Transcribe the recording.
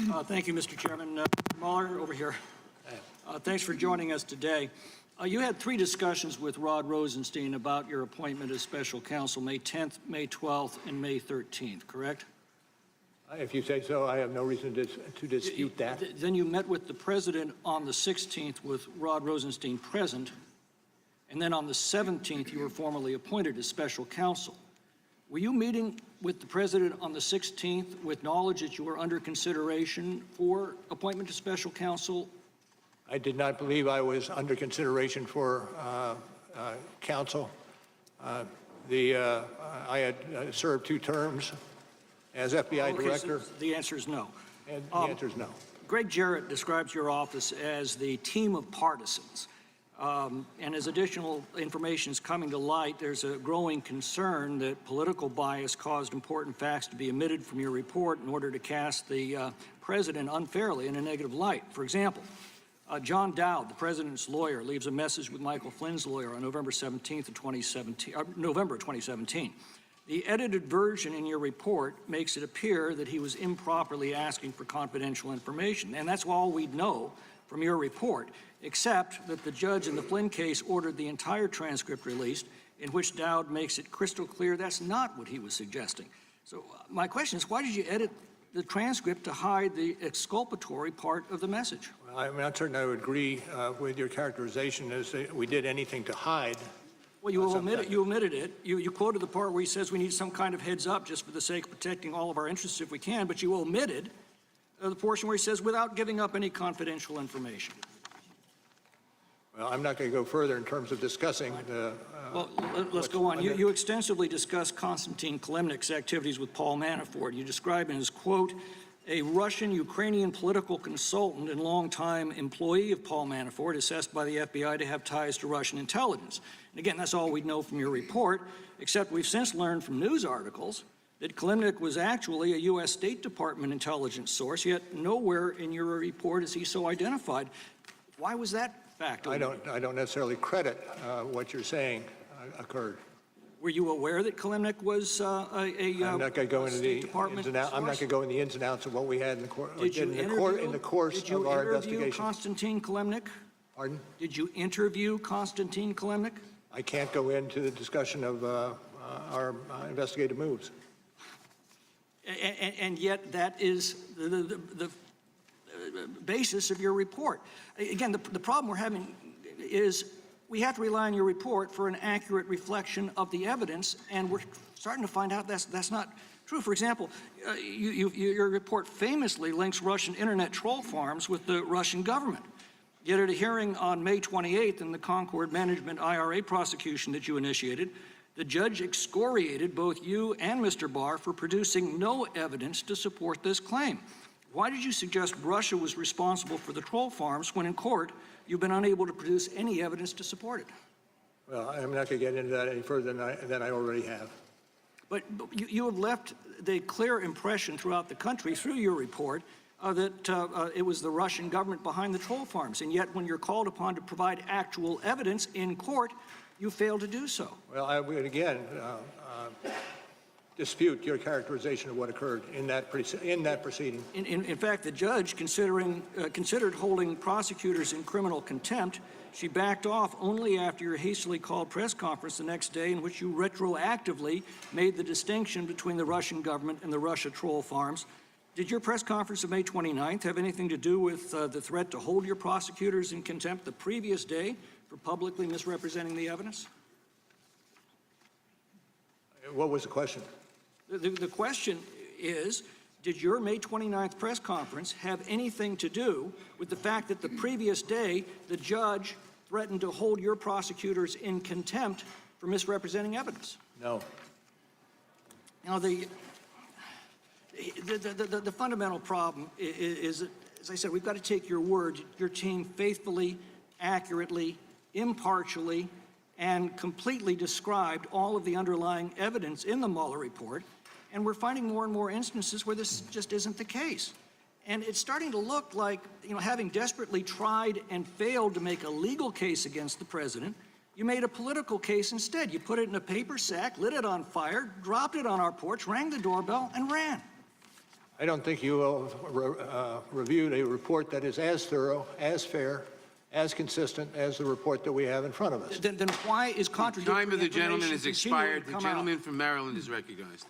Thank you, Mr. Chairman. Mueller, over here. Thanks for joining us today. You had 3 discussions with Rod Rosenstein about your appointment as special counsel, May 10th, May 12th, and May 13th, correct? If you say so, I have no reason to dispute that. Then you met with the president on the 16th with Rod Rosenstein present, and then on the 17th you were formally appointed as special counsel. Were you meeting with the president on the 16th with knowledge that you were under consideration for appointment to special counsel? I did not believe I was under consideration for counsel. I had served 2 terms as FBI director. So the answer is no. And the answer is no. Greg Jarrett describes your office as the team of partisans. And as additional information is coming to light, there's a growing concern that political bias caused important facts to be omitted from your report in order to cast the president unfairly in a negative light. For example, John Dowd, the president's lawyer, leaves a message with Michael Flynn's lawyer on November 17th of 2017, November 2017. The edited version in your report makes it appear that he was improperly asking for confidential information, and that's all we know from your report, except that the judge in the Flynn case ordered the entire transcript released, in which Dowd makes it crystal clear that's not what he was suggesting. So my question is, why did you edit the transcript to hide the exculpatory part of the message? Well, I'm not certain I would agree with your characterization as we did anything to hide. Well, you omitted it. You quoted the part where he says we need some kind of heads up just for the sake of protecting all of our interests if we can, but you omitted the portion where he says without giving up any confidential information. Well, I'm not going to go further in terms of discussing the... Well, let's go on. You extensively discussed Konstantin Kilimnik's activities with Paul Manafort. You describe him as, quote, a Russian-Ukrainian political consultant and longtime employee of Paul Manafort, assessed by the FBI to have ties to Russian intelligence. And again, that's all we know from your report, except we've since learned from news articles that Kilimnik was actually a U.S. State Department intelligence source, yet nowhere in your report is he so identified. Why was that fact? I don't necessarily credit what you're saying occurred. Were you aware that Kilimnik was I'm not going to go into the Department ins and outs. I'm not going to go into the ins and outs of what we had in the course in the course Did you of our interview investigation. Konstantin Kilimnik? Pardon? Did you interview Konstantin Kilimnik? I can't go into the discussion of our investigative moves. And yet that is the basis of your report. Again, the problem we're having is we have to rely on your report for an accurate reflection of the evidence, and we're starting to find out that's not true. For example, your report famously links Russian internet troll farms with the Russian government. Yet at a hearing on May 28th in the Concord Management IRA prosecution that you initiated, the judge excoriated both you and Mr. Barr for producing no evidence to support this claim. Why did you suggest Russia was responsible for the troll farms when in court you've been unable to produce any evidence to support it? Well, I'm not going to get into that any further than I already have. But you have left the clear impression throughout the country through your report that it was the Russian government behind the troll farms, and yet when you're called upon to provide actual evidence in court, you fail to do so. Well, I would again dispute your characterization of what occurred in that proceeding. In fact, the judge, considered holding prosecutors in criminal contempt. She backed off only after your hastily called press conference the next day in which you retroactively made the distinction between the Russian government and the Russia troll farms. Did your press conference of May 29th have anything to do with the threat to hold your prosecutors in contempt the previous day for publicly misrepresenting the evidence? What was the question? The question is, did your May 29th press conference have anything to do with the fact that the previous day the judge threatened to hold your prosecutors in contempt for misrepresenting evidence? No. Now, the fundamental problem is that, as I said, we've got to take your word. Your team faithfully, accurately, impartially, and completely described all of the underlying evidence in the Mueller report, and we're finding more and more instances where this just isn't the case. And it's starting to look like, having desperately tried and failed to make a legal case against the president, you made a political case instead. You put it in a paper sack, lit it on fire, dropped it on our porch, rang the doorbell, and ran. I don't think you will reviewed a report that is as thorough, as fair, as consistent as the report that we have in front of us. Then why is The contradictory time of the gentleman information has continuing expired. to The come out? gentleman from Maryland is recognized.